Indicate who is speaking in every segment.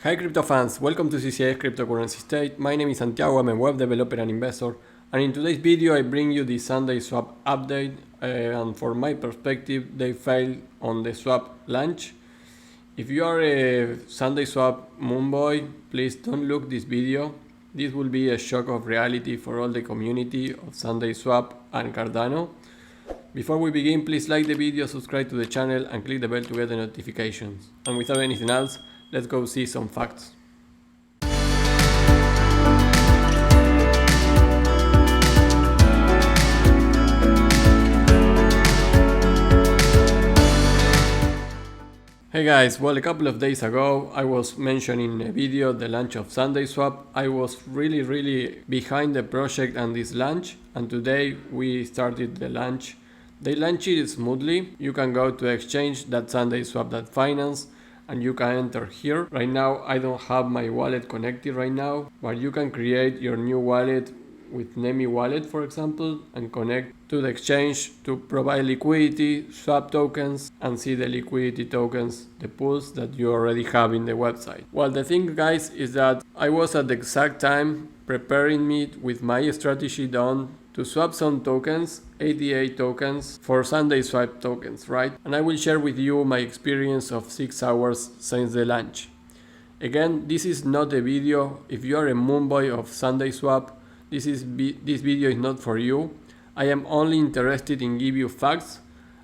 Speaker 1: Hi crypto fans, welcome to CCI's Cryptocurrency State. My name is Santiago, I'm a web developer and investor, and in today's video I bring you the SundaeSwap update, and from my perspective they failed on the swap launch. If you are a SundaeSwap moonboy, please don't look this video. This will be a shock of reality for all the community of SundaeSwap and Cardano. Before we begin, please like the video, subscribe to the channel and click the bell to get the notifications. And without anything else, let's go see some facts. Hey guys, well, a couple of days ago I was mentioning in a video the launch of SundaeSwap. I was really behind the project and this launch, and today we started the launch. They launched it smoothly. You can go to exchange.sundaeswap.finance and you can enter here. Right now I don't have my wallet connected right now, but you can create your new wallet with Nemi wallet, for example, and connect to the exchange to provide liquidity, swap tokens, and see the liquidity tokens, the pools that you already have in the website. Well, the thing, guys, is that I was at the exact time preparing me with my strategy done to swap some tokens, ADA tokens, for SundaeSwap tokens, right? And I will share with you my experience of 6 hours since the launch. Again, this is not a video. If you are a moonboy of SundaeSwap, this video is not for you. I am only interested in give you facts,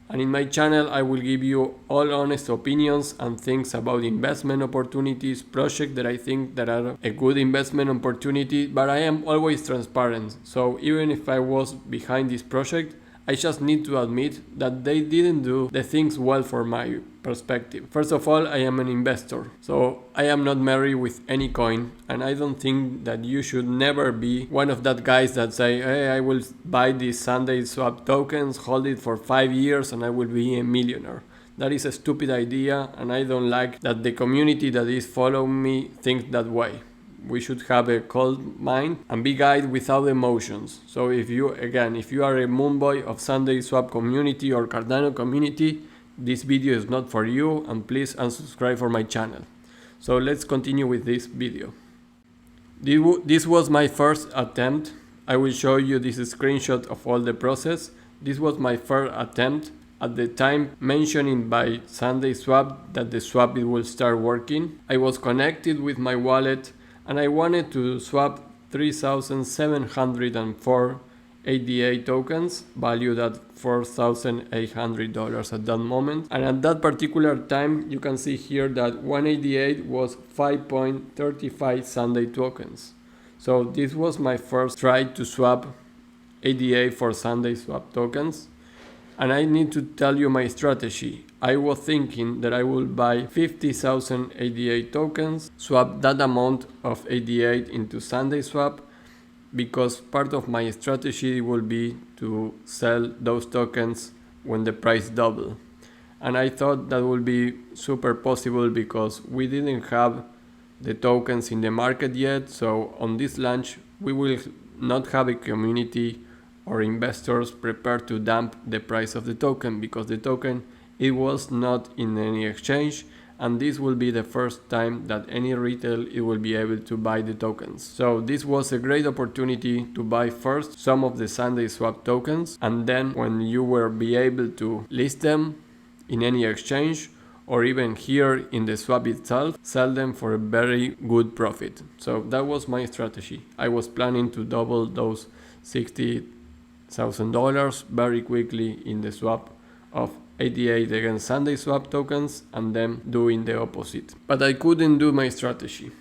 Speaker 1: and in my channel I will give you all honest opinions and things about investment opportunities, projects that I think that are a good investment opportunity, but I am always transparent. So even if I was behind this project, I just need to admit that they didn't do the things well for my perspective. First of all, I am an investor, so I am not married with any coin, and I don't think that you should never be one of that guys that say, hey, I will buy these SundaeSwap tokens, hold it for 5 years and I will be a millionaire. That is a stupid idea, and I don't like that the community that is following me thinks that way. We should have a cold mind and be guided without emotions. So if you are a moonboy of SundaeSwap community or Cardano community, this video is not for you, and please unsubscribe for my channel. So let's continue with this video. This was my first attempt. I will show you this screenshot of all the process. This was my first attempt. At the time mentioning by SundaeSwap that the swap will start working, I was connected with my wallet and I wanted to swap 3,704 ADA tokens valued at $4,800 at that moment. And at that particular time, you can see here that one ADA was 5.35 SUNDAE tokens. So this was my first try to swap ADA for SundaeSwap tokens. And I need to tell you my strategy. I was thinking that I will buy 50,000 ADA tokens, swap that amount of ADA into SundaeSwap, because part of my strategy will be to sell those tokens when the price double. And I thought that would be super possible because we didn't have the tokens in the market yet. So on this launch, we will not have a community or investors prepared to dump the price of the token, because the token, it was not in any exchange, and this will be the first time that any retail it will be able to buy the tokens. So this was a great opportunity to buy first some of the SundaeSwap tokens, and then when you will be able to list them in any exchange or even here in the swap itself, sell them for a very good profit. So that was my strategy. I was planning to double those $60,000 very quickly in the swap of ADA against SundaeSwap tokens and then doing the opposite. But I couldn't do my strategy.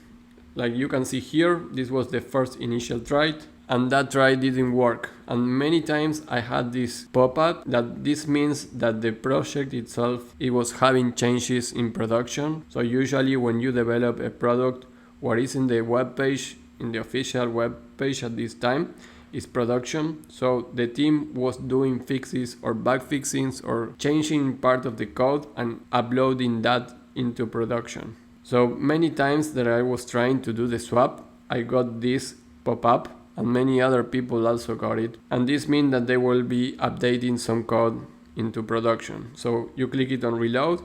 Speaker 1: Like you can see here, this was the first initial try, and that try didn't work. And many times I had this pop-up that this means that the project itself, it was having changes in production. So usually when you develop a product, what is in the web page, in the official web page at this time, is production. So the team was doing fixes or bug fixings or changing part of the code and uploading that into production. So many times that I was trying to do the swap, I got this pop-up, and many other people also got it. And this means that they will be updating some code into production. So you click it on reload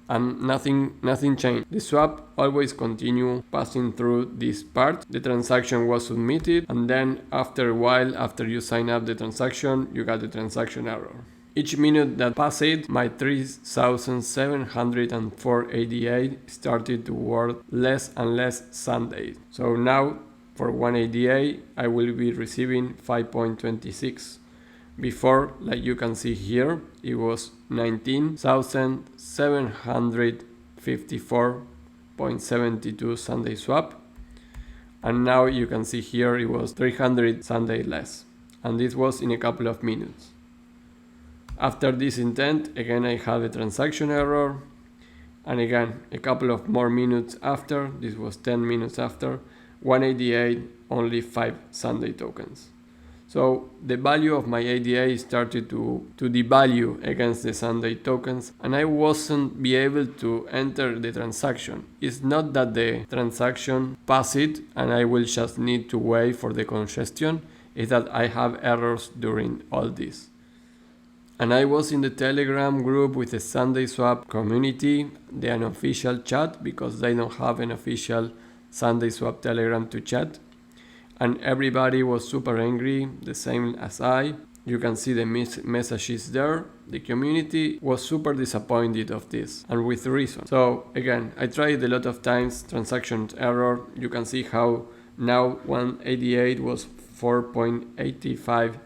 Speaker 1: and nothing changed. The swap always continue passing through this part. The transaction was submitted, and then after a while, after you sign up the transaction, you got the transaction error. Each minute that passed, my 3,704 ADA started to worth less and less SUNDAE. So now for one ADA, I will be receiving 5.26. Before, like you can see here, it was 19,754.72 SUNDAE swap. And now you can see here it was 300 SUNDAE less. And this was in a couple of minutes. After this intent, again I had a transaction error, and again a couple of more minutes after, this was 10 minutes after, 188, only 5 SUNDAE tokens. So the value of my ADA started to devalue against the SUNDAE tokens, and I wasn't be able to enter the transaction. It's not that the transaction passed and I will just need to wait for the congestion, it's that I have errors during all this. And I was in the Telegram group with the SundaeSwap community, the unofficial chat, because they don't have an official SundaeSwap Telegram to chat. And everybody was super angry, the same as I. You can see the messages there. The community was super disappointed of this, and with reason. So again, I tried a lot of times, transaction error. You can see how now 188 was 4.85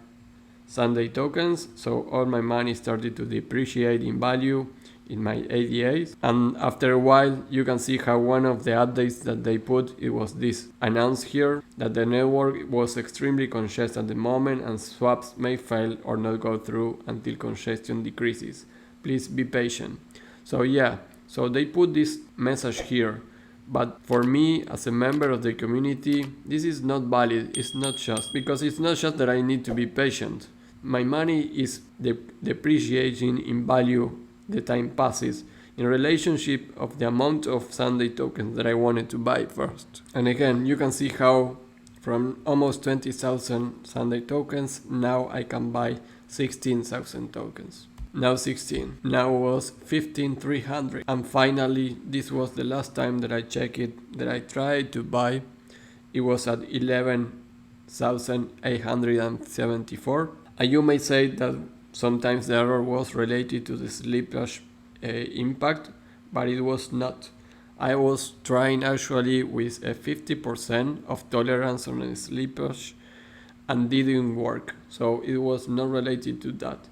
Speaker 1: SUNDAE tokens, so all my money started to depreciate in value in my ADAs. And after a while, you can see how one of the updates that they put, it was this announced here, that the network was extremely congested at the moment and swaps may fail or not go through until congestion decreases. Please be patient. So yeah, so they put this message here. But for me, as a member of the community, this is not valid. It's not just, because it's not just that I need to be patient. My money is depreciating in value the time passes in relationship of the amount of SUNDAE tokens that I wanted to buy first. And again, you can see how from almost 20,000 SUNDAE tokens, now I can buy 16,000 tokens. Now 16. Now was 15,300. And finally, this was the last time that I checked it, that I tried to buy. It was at 11,874. And you may say that sometimes the error was related to the slippage impact, but it was not. I was trying actually with a 50% of tolerance on the slippage and didn't work. So it was not related to that.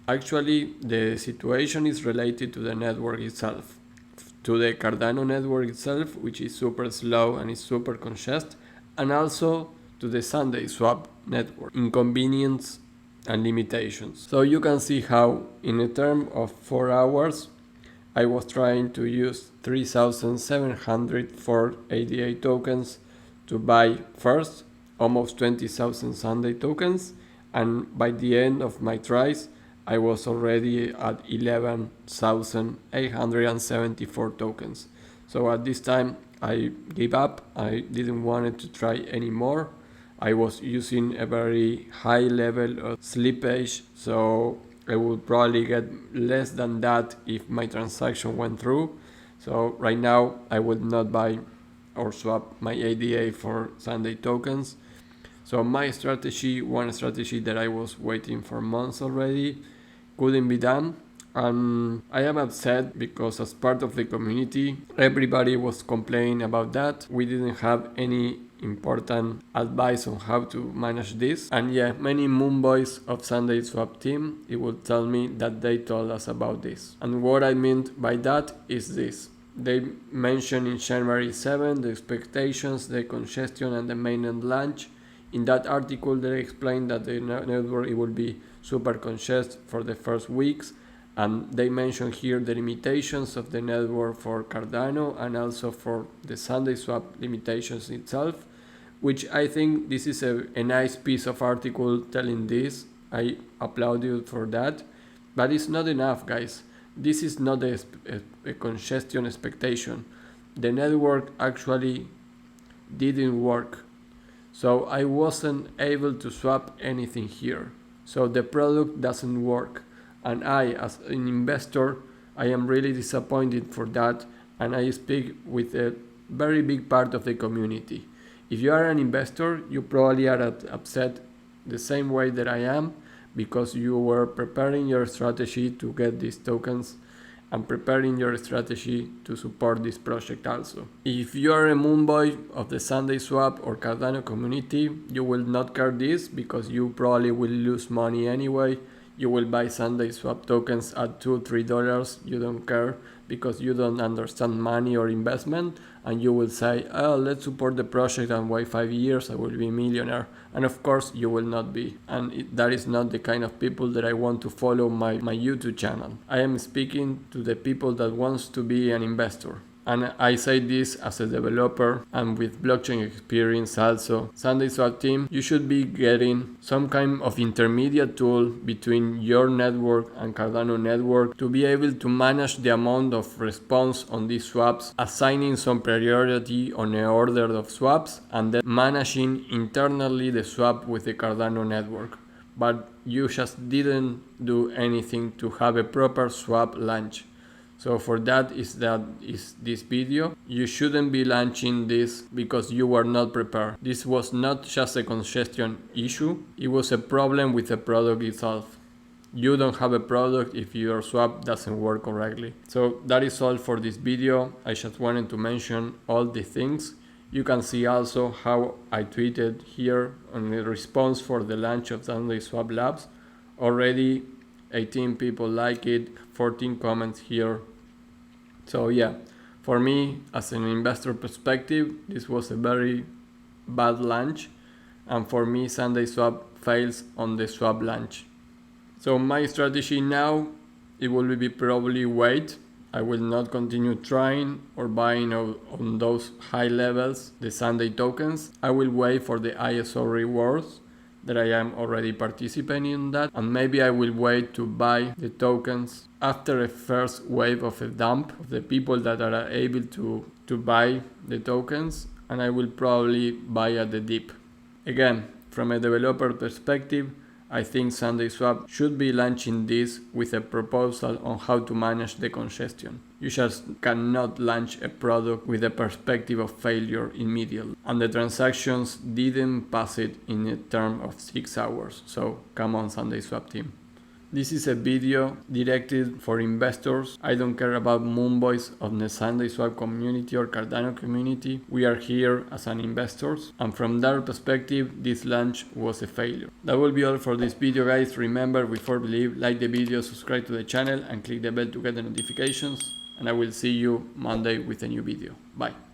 Speaker 1: Actually, the situation is related to the network itself, to the Cardano network itself, which is super slow and is super congested, and also to the SundaeSwap network, inconvenience and limitations. So you can see how in a term of 4 hours, I was trying to use 3,704 ADA tokens to buy first almost 20,000 SUNDAE tokens, and by the end of my tries, I was already at 11,874 tokens. So at this time I gave up. I didn't want to try anymore. I was using a very high level of slippage, so I would probably get less than that if my transaction went through. So right now I would not buy or swap my ADA for SUNDAE tokens. So my strategy, one strategy that I was waiting for months already, couldn't be done, and I am upset because as part of the community everybody was complaining about that. We didn't have any important advice on how to manage this, and yeah, many moon boys of SundaeSwap team, it would tell me that they told us about this. And what I meant by that is this: they mentioned in January 7 the expectations, the congestion and the mainnet launch. In that article they explained that the network it will be super congested for the first weeks, and they mention here the limitations of the network for Cardano and also for the SundaeSwap limitations itself, which I think this is a nice piece of article telling this. I applaud you for that, but it's not enough, guys. This is not a congestion expectation. The network actually didn't work, so I wasn't able to swap anything here. So the product doesn't work, and I, as an investor, I am really disappointed for that, and I speak with a very big part of the community. If you are an investor, you probably are upset the same way that I am, because you were preparing your strategy to get these tokens and preparing your strategy to support this project also. If you are a moonboy of the SundaeSwap or Cardano community, you will not care this, because you probably will lose money anyway. You will buy SundaeSwap tokens at $2-3, you don't care, because you don't understand money or investment, and you will say, oh, let's support the project and wait 5 years, I will be a millionaire. And of course you will not be, and that is not the kind of people that I want to follow my YouTube channel. I am speaking to the people that wants to be an investor. And I say this as a developer and with blockchain experience also. SundaeSwap team, you should be getting some kind of intermediate tool between your network and Cardano network to be able to manage the amount of response on these swaps, assigning some priority on the order of swaps, and then managing internally the swap with the Cardano network. But you just didn't do anything to have a proper swap launch. So for that is this video. You shouldn't be launching this because you were not prepared. This was not just a congestion issue, it was a problem with the product itself. You don't have a product if your swap doesn't work correctly. So that is all for this video. I just wanted to mention all the things. You can see also how I tweeted here on the response for the launch of SundaeSwap Labs. Already 18 people like it, 14 comments here. So yeah, for me as an investor perspective, this was a very bad launch, and for me SundaeSwap fails on the swap launch. So my strategy now, it will be probably wait. I will not continue trying or buying on those high levels the SUNDAE tokens. I will wait for the ISO rewards that I am already participating in that, and maybe I will wait to buy the tokens after a first wave of a dump of the people that are able to buy the tokens, and I will probably buy at the dip. Again, from a developer perspective, I think SundaeSwap should be launching this with a proposal on how to manage the congestion. You just cannot launch a product with a perspective of failure immediately. And the transactions didn't pass it in a term of 6 hours. So come on, SundaeSwap team. This is a video directed for investors. I don't care about moonboys of the SundaeSwap community or Cardano community. We are here as an investors, and from that perspective, this launch was a failure. That will be all for this video, guys. Remember, before believe, like the video, subscribe to the channel, and click the bell to get the notifications. And I will see you Monday with a new video. Bye.